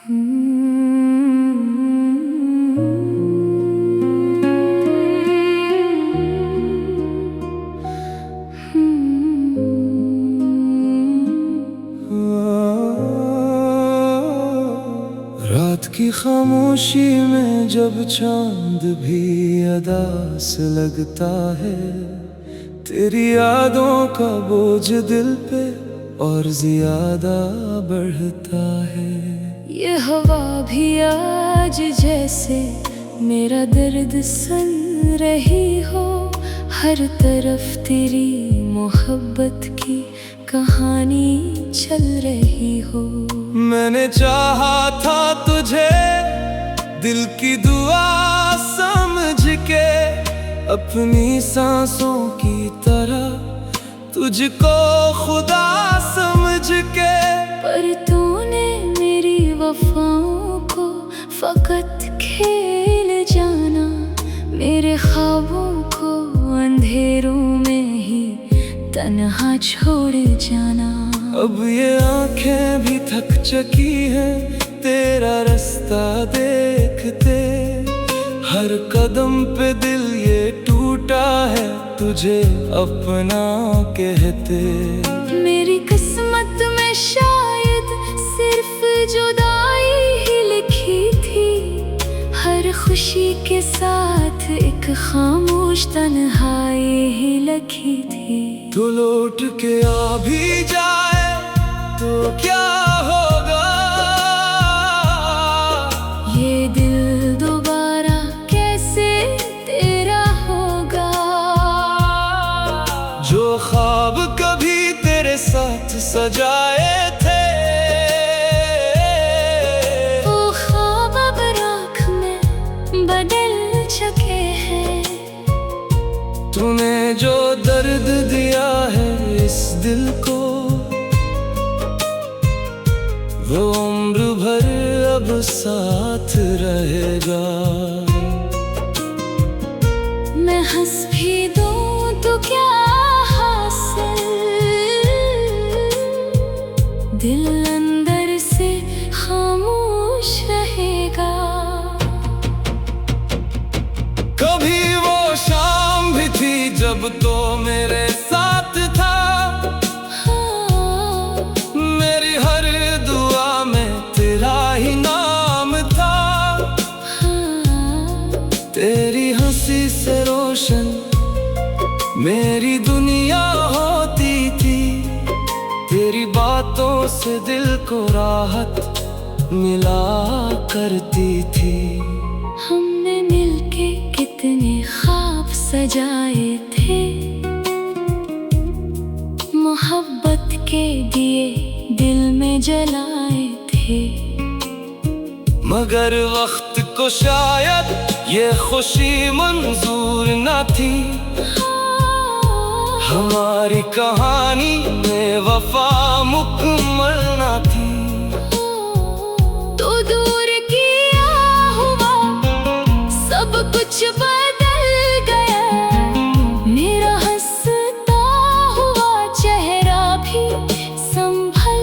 रात की खामोशी में जब चांद भी अदा से लगता है, तेरी यादों का बोझ दिल पे और ज्यादा बढ़ता है। ये हवा भी आज जैसे मेरा दर्द सुन रही हो, हर तरफ तेरी मोहब्बत की कहानी चल रही हो। मैंने चाहा था तुझे दिल की दुआ समझ के, अपनी सांसों की तरह तुझको खुदा समझ के, पर तूने मेरी वफाओं को फकत खेल जाना, मेरे ख्वाबों को अंधेरों में ही तन्हा छोड़ जाना। अब ये आंखें भी थक चकी हैं तेरा रास्ता देखते, हर कदम पे दिल ये टूटा है तुझे अपना कहते। मेरी किस्मत में शायद सिर्फ जुदाई ही लिखी थी, हर खुशी के साथ एक खामोश तन्हाई ही लगी थी। तो लौट के आ भी जाए तो क्या होगा, ये दिल दोबारा कैसे तेरा होगा। जो ख्वाब कभी तेरे साथ सजाए थे, वो ख्वाब अब राख में बदल चुके हैं। तूने जो दर्द दिया है इस दिल को, वो उम्र भर अब साथ रहेगा। मैं हंस भी दूं तो क्या हासिल, दिल अंदर से खामोश रहेगा। कभी वो शाम भी थी जब तो मेरे साथ था, मेरी हर दुआ में तेरा ही नाम था। तेरी हंसी से रोशन मेरी दुनिया होती थी, तेरी बातों से दिल को राहत मिला करती थी। हमने मिलके कितने ख्वाब सजाए थे, मोहब्बत के दिए दिल में जलाए थे। मगर वक्त को शायद ये खुशी मंजूर न थी, हमारी कहानी में वफा मुकम्मल न थी। तो दूर किया हुआ सब कुछ बदल गया, मेरा हंसता हुआ चेहरा भी संभल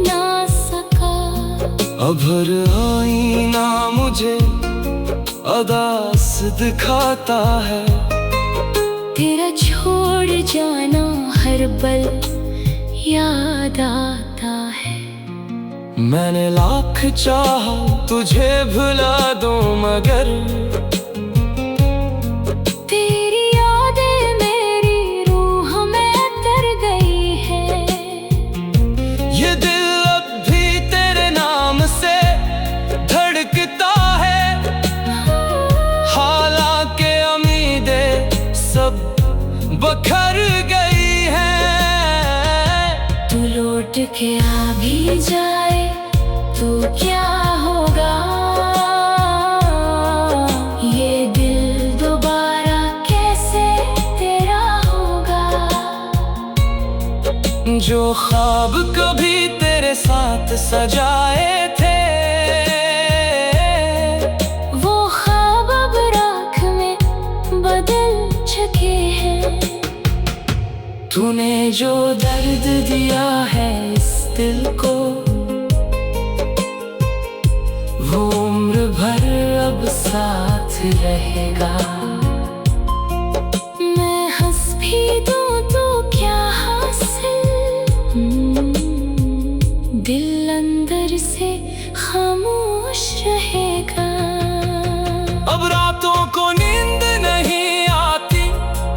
ना सका। अब हर आईना मुझे अदास दिखाता है, तेरा छोड़ जाना हर पल याद आता है। मैंने लाख चाहा तुझे भुला दूं मगर तेरी यादें मेरी रूह में उतर गई है। ये दिल अब भी तेरे नाम से धड़कता है, हालांकि उम्मीदें सब बखर गई हैं। तू लौट के आ भी जाए तो क्या होगा, ये दिल दोबारा कैसे तेरा होगा। जो ख्वाब कभी तेरे साथ सजाए थे, वो ख्वाब अब राख में बदल चुके हैं। तूने जो दर्द दिया है इस दिल को, साथ रहेगा। मैं हंस भी दूं तो क्या हासिल, दिल अंदर से खामोश रहेगा। अब रातों को नींद नहीं आती,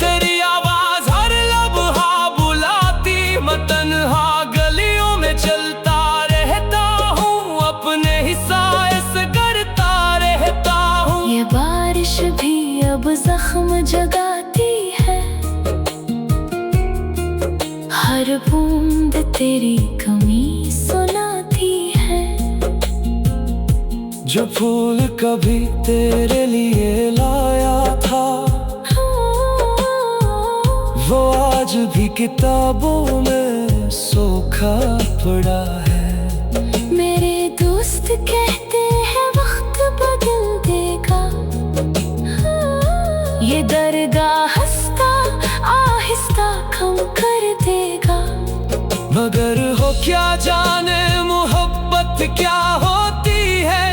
तेरी आवाज हर लम्हा बुलाती। मैं तन्हा गलियों में चलता रहता हूँ, अपने ही साए से करता रहता हूँ। ये बारिश भी अब जख्म जगाती है, हर बूंद तेरी कमी सुनाती है। जो फूल कभी तेरे लिए लाया था, वो आज भी किताबों में सोखा पड़ा है। मेरे दोस्त कहते हैं वक्त बदल देगा, ये दर्द हंसता आहिस्ता कम कर देगा। मगर हो क्या जाने मोहब्बत क्या होती है,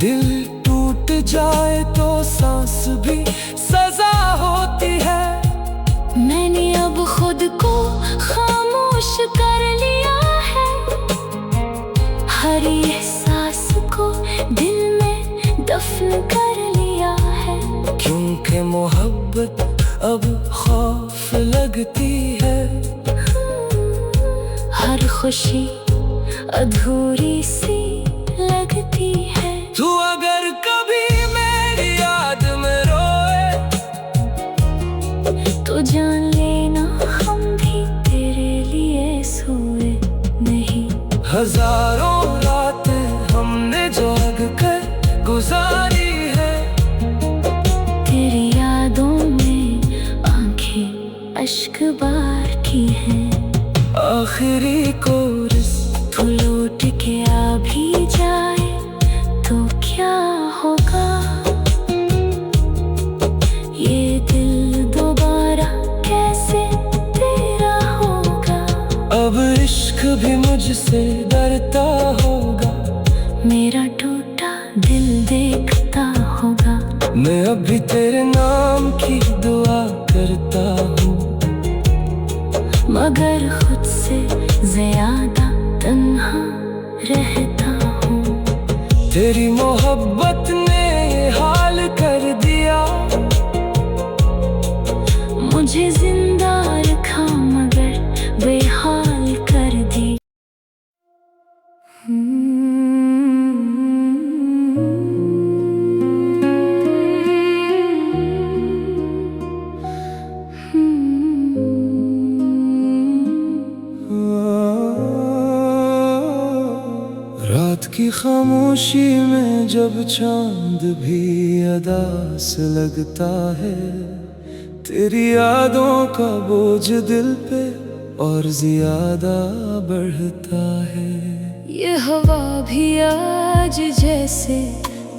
दिल टूट जाए तो सांस भी सजा होती है। मैंने अब खुद को खामोश कर लिया है, हर एहसास को दिल में दफन कर लिया है। क्योंकि मोहब्बत अब खौफ लगती है, हर खुशी अधूरी सी लगती है। तू अगर कभी मेरी याद में रोए, तो जान लेना हम भी तेरे लिए सोए नहीं। हजारों रातें हमने जाग कर गुजारी है, तेरी यादों में आंखें अश्क बार की हैं। आखिरी कोरस तू लौट के आ भी जाए तो क्या होगा, ये दिल दोबारा कैसे तेरा होगा। अब इश्क भी मुझसे डरता होगा, मेरा टूटा दिल देखता होगा। मैं अभी तेरे नाम की दुआ करता हूँ, मगर खुद से ज्यादा तन्हा रहता हूँ। तेरी मोहब्बत ने ये हाल कर दिया, मुझे जिंदा रखा मगर बेहाल कर दी। रात की खामोशी में जब चांद भी अदा से लगता है, तेरी यादों का बोझ दिल पे और ज्यादा बढ़ता है। ये हवा भी आज जैसे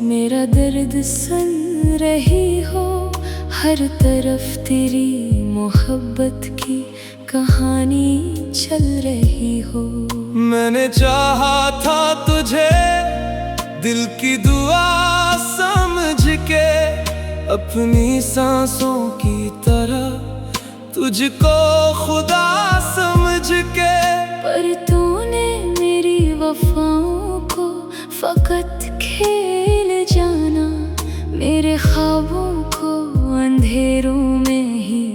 मेरा दर्द सुन रही हो, हर तरफ तेरी मोहब्बत की कहानी चल रही हो। मैंने चाहा था तुझे दिल की दुआ समझ के, अपनी सांसों की तरह तुझको खुदा समझ के। पर तूने मेरी वफाओं को फकत खेल जाना, मेरे ख्वाबों को अंधेरों में ही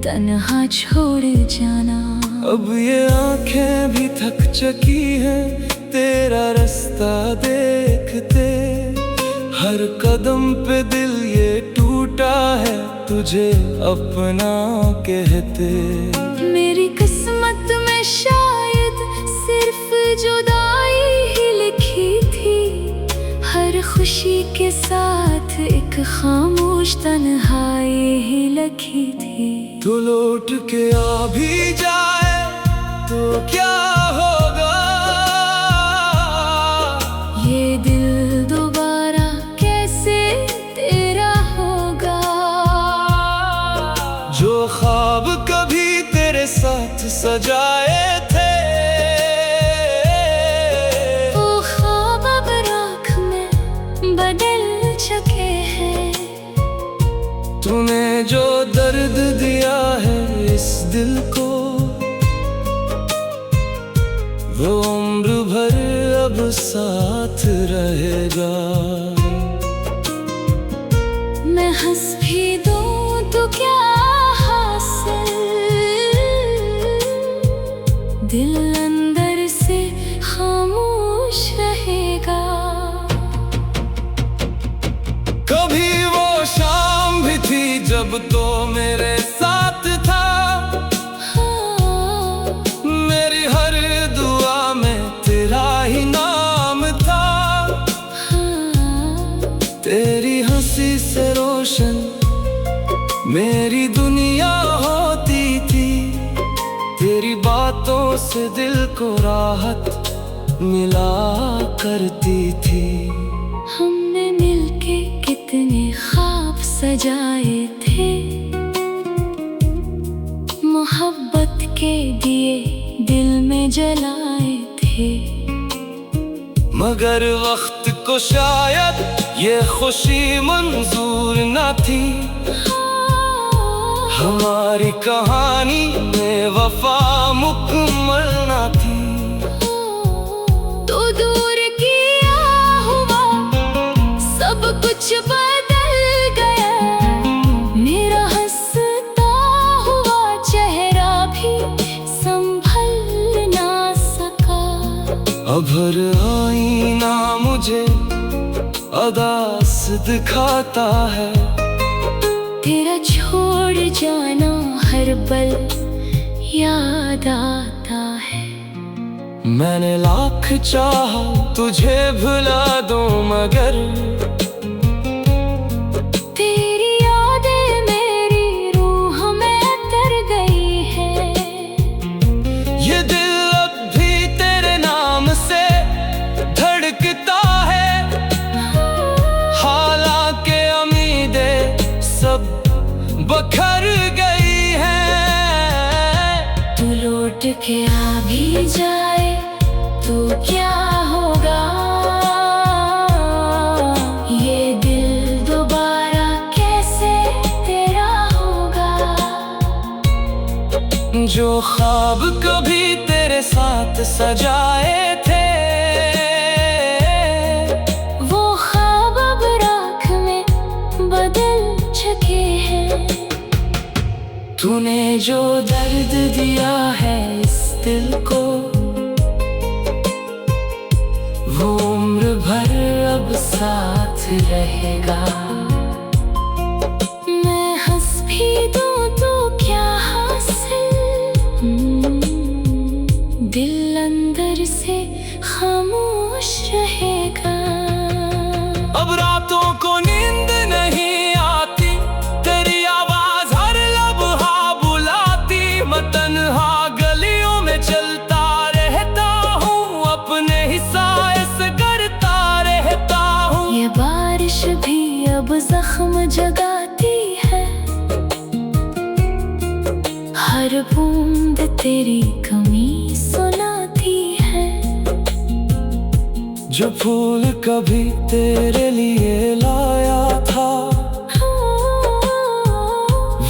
तन्हा छोड़ जाना। अब ये आंखें भी थक चुकी हैं तेरा रास्ता देखते, हर कदम पे दिल ये टूटा है तुझे अपना कहते। मेरी किस्मत में शायद सिर्फ जुदाई ही लिखी थी, हर खुशी के साथ एक खामोश तन्हाई ही लिखी थी। तू लौट के आ भी जाए तो क्या होगा, ये दिल दोबारा कैसे तेरा होगा। जो ख्वाब कभी तेरे साथ सजाए थे, वो ख्वाब अब राख में वो उम्र भर अब साथ रहेगा। मैं हंस भी दूं तो क्या हासिल, दिल अंदर से खामोश रहेगा। कभी वो शाम भी थी जब तो मेरे साथ था, मेरी हर दुआ में तेरा ही नाम था। तेरी हंसी से रोशन मेरी दुनिया होती थी, तेरी बातों से दिल को राहत मिला करती थी। हमने मिलके कितने ख्वाब सजाए थे, मोहब्बत के दिए दिल में जलाए थे। मगर वक्त को शायद ये खुशी मंजूर न थी, हमारी कहानी में वफा मुकम्मल न थी। तो दूर किया हुआ सब कुछ बदल गया, मेरा हंसता हुआ चेहरा भी संभल ना सका। अब हर आईना मुझे अदास दिखाता है, तेरा छोड़ जाना हर पल याद आता है। मैंने लाख चाहा तुझे भुला दूं मगर तेरी यादें मेरी रूह में तर गई है। ये दिल अब भी तेरे नाम से धड़कता है, हालांकि उम्मीदें सब बखर गई हैं। तू लौट के आ भी जाए तो क्या होगा, ये दिल दोबारा कैसे तेरा होगा। जो ख्वाब कभी तेरे साथ सजाए थे, वो ख्वाब अब राख में बदल चुके हैं। तूने जो दर्द दिया है इस दिल को, वो उम्र भर अब साथ रहेगा। मैं हंस भी दूं तो क्या हासिल, दिल अंदर से खामोश रहेगा। अब रातों को नींद नहीं आती, तेरी आवाज हर लम्हा बुलाती। मैं तन्हा गलियों में चलता रहता हूँ, अपने ही साए से करता रहता हूँ। ये बारिश भी अब जख्म जगाती है, हर बूंद तेरी कमी सुनाती है। जो फूल कभी तेरे लिए लाया था,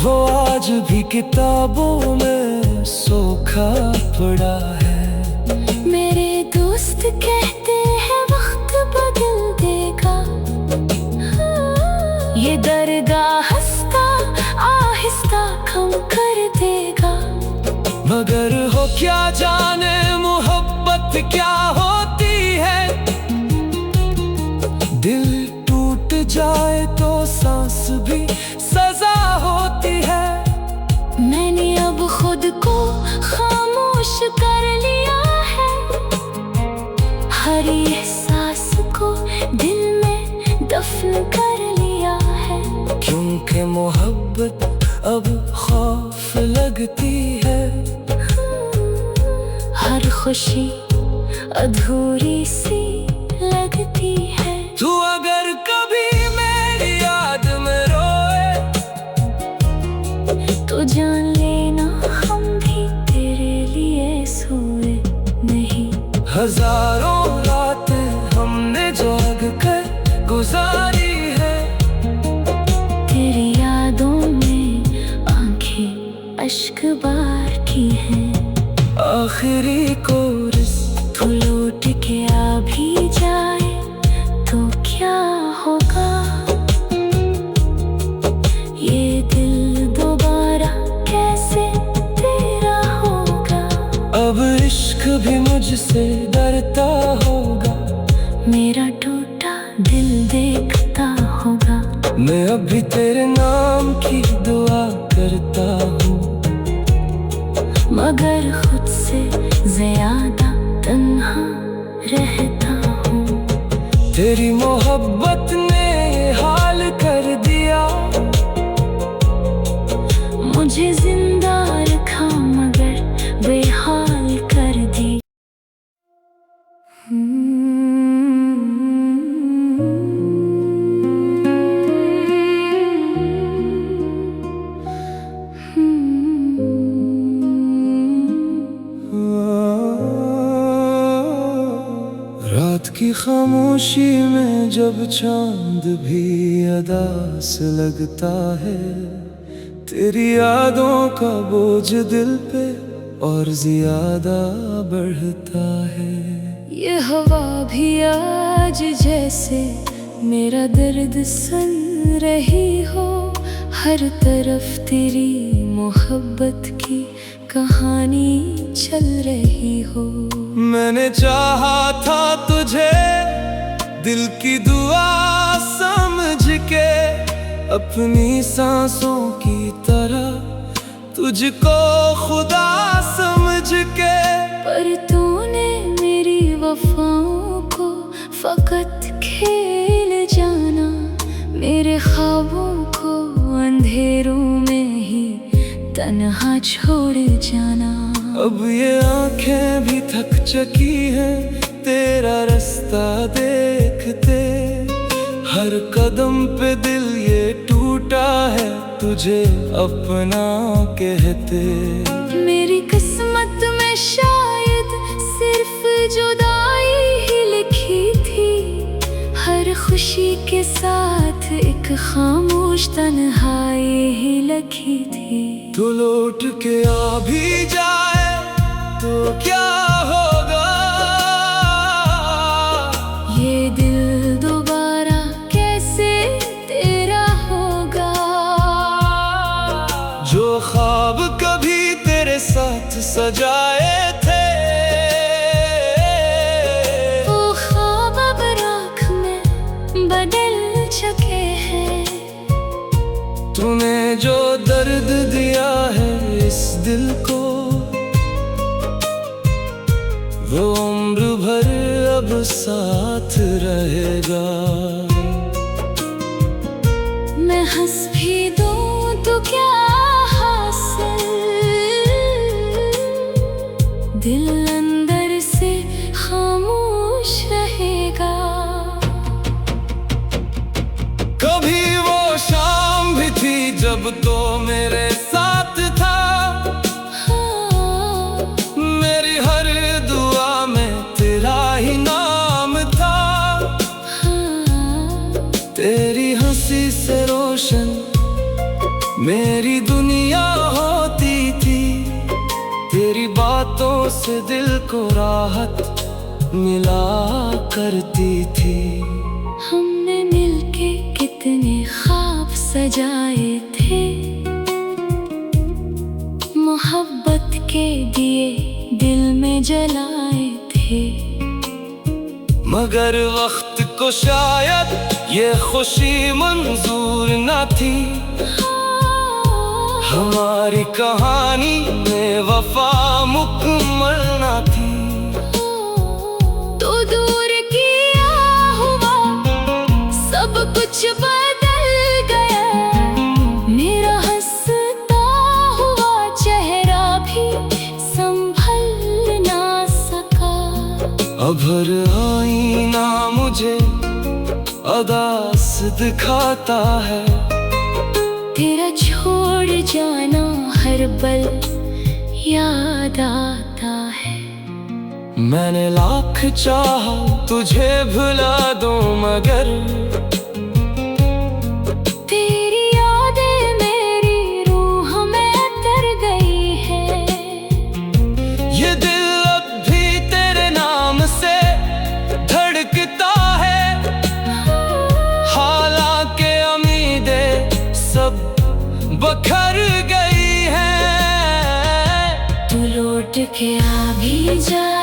वो आज भी किताबों में सोखा पड़ा है। मेरे दोस्त कहते हैं वक्त बदल देगा, ये दर्द हंसता आहिस्ता कम कर देगा। मगर हो क्या जाने मोहब्बत क्या होती है, दिल टूट जाए तो सांस भी सजा होती है। मैंने अब खुद को खामोश कर लिया है, हर एहसास को दिल में दफन कर लिया है। क्योंकि मोहब्बत अब खौफ लगती है, हर खुशी अधूरी सी लगती है। तू अगर कभी मेरी याद में रोए तो जान लेना हम भी तेरे लिए सोए नहीं। हजारों रातें हमने जाग कर गुजारी है, तेरी यादों में आंखें अश्क बार की हैं। आखिरी कोरस मुझसे डरता होगा, मेरा टूटा दिल देखता होगा। मैं अभी तेरे नाम की दुआ करता हूँ, मगर खुद से ज्यादा तन्हा रहता हूँ। तेरी मोहब्बत ने ये हाल कर दिया, मुझे जिंदा रखा मगर बेहाल कर दी। रात की खामोशी में जब चांद भी अदा से लगता है, तेरी यादों का बोझ दिल पे और ज्यादा बढ़ता है। ये हवा भी आज जैसे मेरा दर्द सुन रही हो, हर तरफ तेरी मोहब्बत की कहानी चल रही हो। मैंने चाहा था तुझे दिल की दुआ समझ के, अपनी सांसों की तरह तुझको खुदा समझ के, पर तूने मेरी वफाओं को फकत खेल जाना, मेरे ख्वाबों को अंधेरों में ही तन्हा छोड़ जाना। अब ये आंखें भी थक चुकी हैं तेरा रास्ता देखते, हर कदम पे दिल ये टूटा है तुझे अपना कहते। मेरी किस्मत में शायद सिर्फ जुदाई ही लिखी थी, हर खुशी के साथ एक खामोश तन्हाई ही लगी थी। तो लौट के आ भी जाए तो क्या होगा, ये दिल दोबारा कैसे तेरा होगा। जो ख्वाब कभी तेरे साथ सजाए थे, वो ख्वाब अब राख में बदल चुके हैं। तूने जो दर्द दिया है इस दिल को, वो उम्र भर अब साथ रहेगा। मैं हंस भी दूं तो क्या हासिल, दिल अंदर से खामोश रहेगा। कभी वो शाम भी थी जब तो मेरे साथ था, मेरी हर दुआ में तेरा ही नाम था। तेरी हंसी से रोशन मेरी दुनिया होती थी, तेरी बातों से दिल को राहत मिला करती थी। हमने मिलके कितने ख्वाब सजाए थे, मोहब्बत के दिए दिल में जलाए थे। मगर वक्त को शायद ये खुशी मंजूर न थी, हमारी कहानी में वफा मुकम्मल न थी। तो दूर किया हुआ सब कुछ बदल गया, मेरा हंसता हुआ चेहरा भी संभल ना सका। अब हर आईना मुझे अदास दिखाता है, तेरा छोड़ जाना हर पल याद आता है। मैंने लाख चाहा तुझे भुला दूं मगर तेरी यादें मेरी रूह में तर गई है। ये दिल अब भी तेरे नाम से धड़कता है, हालांकि उम्मीदें सब बखर गई हैं। तू लौट के आ भी जाए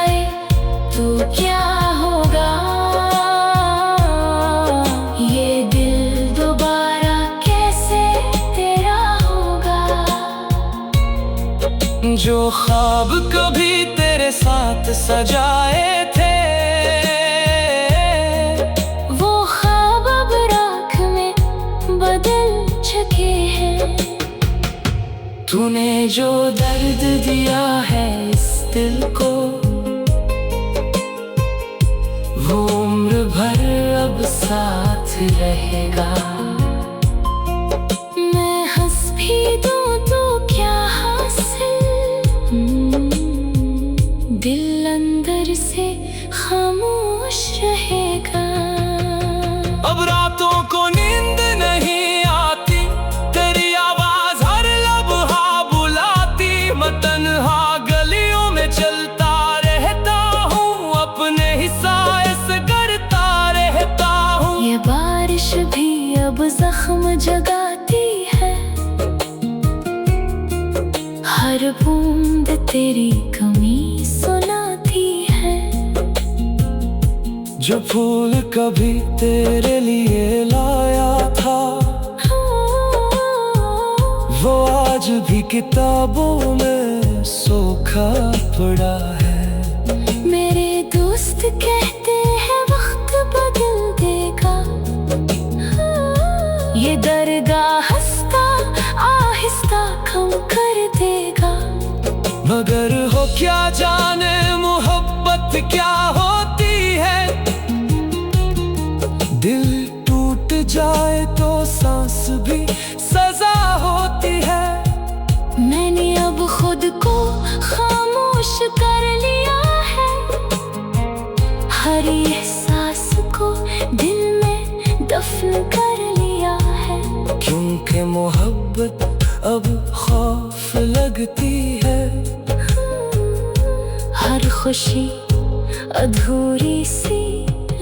ख्वाब कभी तेरे साथ सजाए थे, वो ख्वाब अब राख में बदल चुके हैं। तूने जो दर्द दिया है इस दिल को, वो उम्र भर अब साथ रहेगा। मैं हंस भी दूं तो क्या हासिल, दिल अंदर से खामोश रहेगा। अब रातों को नींद नहीं आती, तेरी आवाज हर लम्हा बुलाती। मैं तन्हा गलियों में चलता रहता हूँ, अपने ही साए से करता रहता हूँ। ये बारिश भी अब जख्म जगाती है, हर बूंद तेरी कमी सुनाती है। जो फूल कभी तेरे लिए लाया था, वो आज भी किताबों में सोखा पड़ा है। मेरे दोस्त कहते हैं वक्त बदल देगा, ये दरगाह हंसता आहिस्ता कम कर देगा। मगर हो क्या जाने मोहब्बत क्या होती है, दिल टूट जाए तो सांस भी सजा होती है। मैंने अब खुद को खामोश कर लिया है, हर एहसास को दिल में दफन कर लिया है। क्योंकि मोहब्बत अब खौफ लगती है, हर खुशी अधूरी सी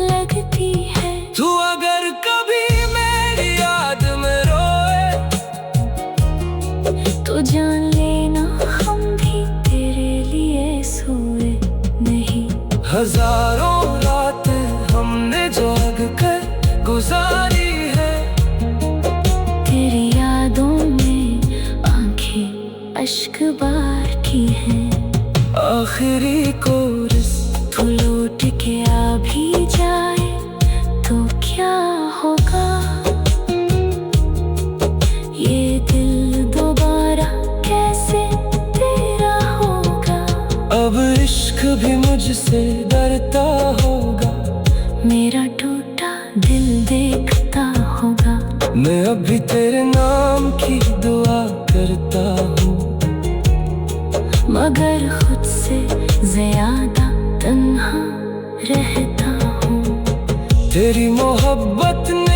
लगती है। तू अगर कभी मेरी याद में रोए, तो जान लेना हम भी तेरे लिए सोए नहीं। हजारों रातें हमने जाग कर गुजारी है, तेरी यादों में आंखें अश्क बार की हैं। आखिरी कोरस तू लौट के आ भी जाए तो क्या होगा, ये दिल दोबारा कैसे तेरा होगा। अब इश्क भी मुझसे डरता होगा, मेरा टूटा दिल देखता होगा। मैं अभी तेरे नाम की दुआ करता हूँ, मगर खुद से ज्यादा तन्हा रहता हूँ। तेरी मोहब्बत ने